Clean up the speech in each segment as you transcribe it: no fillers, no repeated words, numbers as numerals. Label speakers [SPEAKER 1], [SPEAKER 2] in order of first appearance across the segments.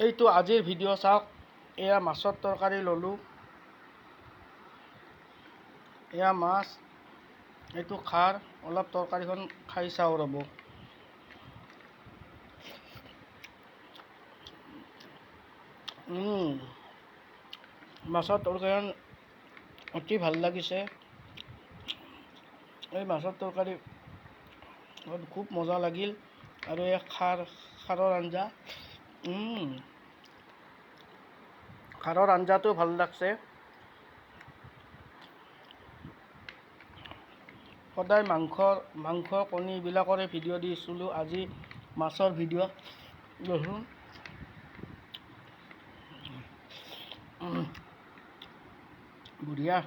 [SPEAKER 1] এইটো আজিৰ ভিডিঅ' চাওক। এয়া মাছৰ তৰকাৰী ল'লোঁ। এয়া মাছ, এইটো খাৰ। অলপ তৰকাৰীখন খাই চাওঁ ৰ'ব। মাছৰ তৰকাৰীখন অতি ভাল লাগিছে। এই মাছৰ তৰকাৰী খুব মজা লাগিল। আৰু এই খাৰৰ আঞ্জা, খাৰৰ আঞ্জাটো ভাল লাগছে। সদায় মাংস কণী এইবিলাকৰে ভিডিঅ' দিছিলোঁ। আজি মাছৰ ভিডিঅ' দেখোন। বঢ়িয়া।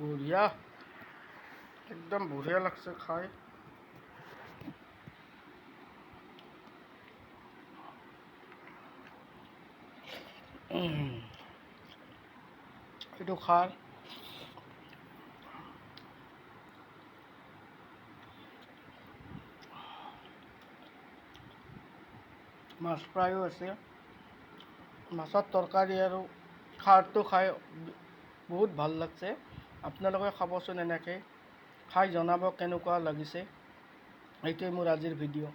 [SPEAKER 1] বঢ়িয়া, একদম বঢ়িয়া লাগছে খাই। এইটো খাৰ। মাছ ফ্ৰাইও আছে। মাছৰ তৰকাৰী আৰু খাৰটো খাই বহুত ভাল লাগছে। আপোনালোকে খাবচোন এনেকৈ, খাই জনাব কেনেকুৱা লাগিছে। এইটোৱে মোৰ আজিৰ ভিডিঅ'।